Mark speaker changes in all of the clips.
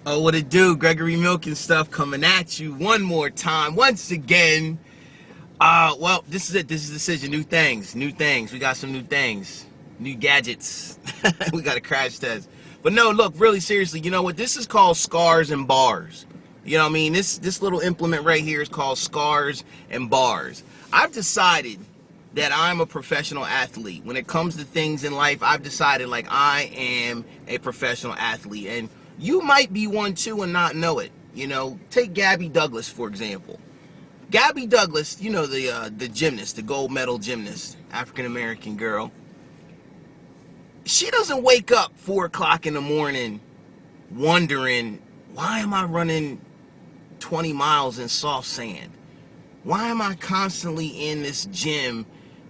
Speaker 1: Oh, what it do? Gregory Milk and stuff coming at you one more time, once again. Well, this is it. This is the decision. New things. New things. We got some new things. New gadgets. We got a crash test. But no, look, really seriously, you know what? This is called scars and bars. You know what I mean? This little implement right here is called scars and bars. I've decided that I'm a professional athlete. When it comes to things in life, I've decided like I am a professional athlete. And you might be one too and not know it. You know, take Gabby Douglas, for example. Gabby Douglas, you know, the gymnast, the gold medal gymnast, African-American girl. She doesn't wake up 4 o'clock in the morning wondering, why am I running 20 miles in soft sand? Why am I constantly in this gym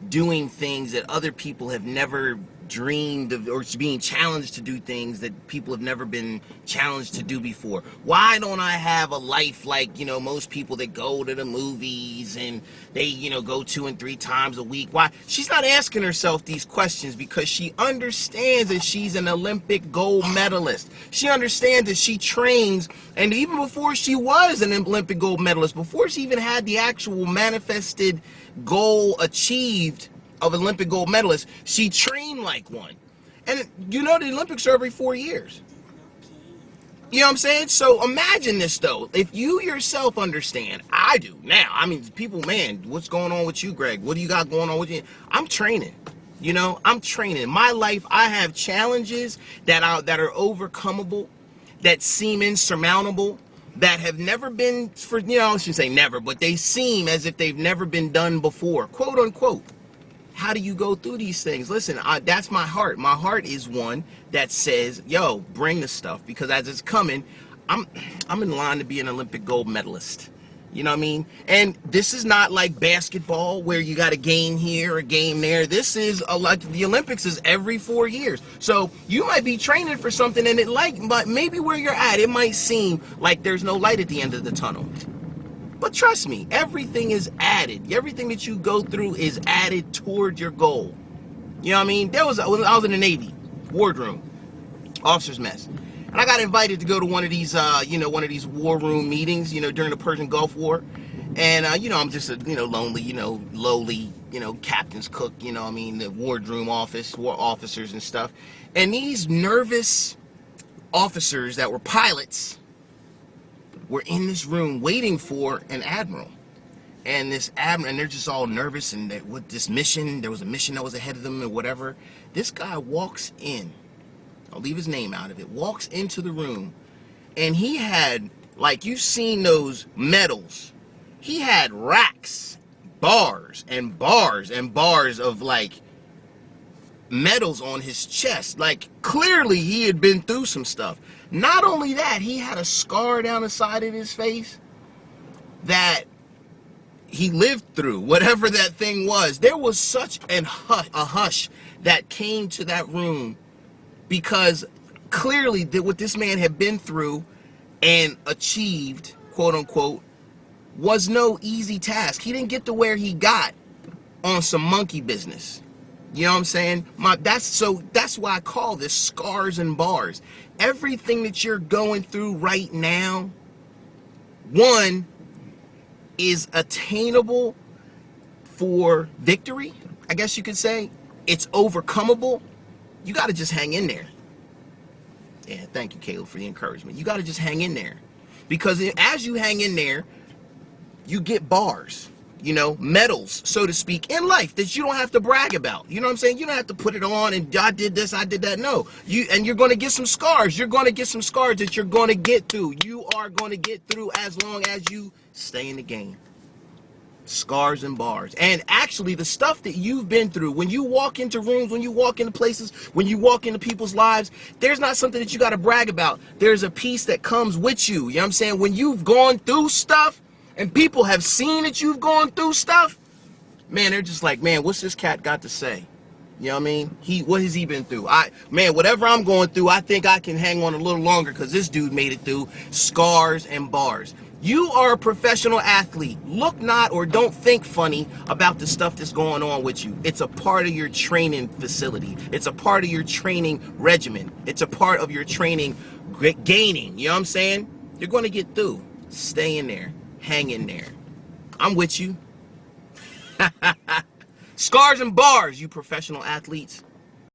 Speaker 1: doing things that other people have never dreamed of, or being challenged to do things that people have never been challenged to do before? Why don't I have a life like, you know, most people that go to the movies and they, you know, go 2 and 3 times a week? Why? She's not asking herself these questions because she understands that she's an Olympic gold medalist. She understands that she trains, and even before she was an Olympic gold medalist, before she even had the actual manifested goal achieved of Olympic gold medalist, she trained like one. And you know the Olympics are every 4 years. You know what I'm saying? So imagine this though. If you yourself understand, I do now. I mean, people, man, what's going on with you, Greg? What do you got going on with you? I'm training. You know, I'm training. In my life, I have challenges that are overcomable, that seem insurmountable, that have never been, for, you know, I shouldn't say never, but they seem as if they've never been done before, quote unquote. How do you go through these things? Listen, that's my heart. My heart is one that says, yo, bring the stuff, because as it's coming, I'm in line to be an Olympic gold medalist. You know what I mean? And this is not like basketball where you got a game here, a game there. This is like the Olympics is every 4 years. So you might be training for something, and but maybe where you're at, it might seem like there's no light at the end of the tunnel. But trust me, everything is added. Everything that you go through is added toward your goal. You know what I mean? I was in the Navy, wardroom, officer's mess. And I got invited to go to one of these, one of these war room meetings, you know, during the Persian Gulf War. And, I'm just a, lonely, lowly, captain's cook, I mean, the wardroom office, war officers and stuff. And these nervous officers that were pilots were in this room waiting for an admiral. And this admiral, and they're just all nervous, and with this mission, there was a mission that was ahead of them or whatever. This guy walks in, I'll leave his name out of it, walks into the room, and he had, like, you've seen those medals, he had racks, bars and bars and bars of, like, medals on his chest. Like, clearly he had been through some stuff. Not only that, he had a scar down the side of his face that he lived through, whatever that thing was. There was such a hush that came to that room, because clearly what this man had been through and achieved, quote unquote, was no easy task. He didn't get to where he got on some monkey business. You know what I'm saying? That's why I call this scars and bars. Everything that you're going through right now, one, is attainable for victory, I guess you could say. It's overcomable. You got to just hang in there. Yeah, thank you, Caleb, for the encouragement. You got to just hang in there. Because as you hang in there, you get bars. Medals, so to speak, in life that you don't have to brag about. You know what I'm saying? You don't have to put it on and I did this, I did that. No. You're going to get some scars. You're going to get some scars that you're going to get through. You are going to get through as long as you stay in the game. Scars and bars. And actually, the stuff that you've been through, when you walk into rooms, when you walk into places, when you walk into people's lives, there's not something that you got to brag about. There's a piece that comes with you. You know what I'm saying? When you've gone through stuff, and people have seen that you've gone through stuff, man, they're just like, man, what's this cat got to say? You know what I mean? What has he been through? Whatever I'm going through, I think I can hang on a little longer because this dude made it through scars and bars. You are a professional athlete. Look not or don't think funny about the stuff that's going on with you. It's a part of your training facility. It's a part of your training regimen. It's a part of your training gaining. You know what I'm saying? You're going to get through. Stay in there. Hang in there. I'm with you. Scars and bars, you professional athletes.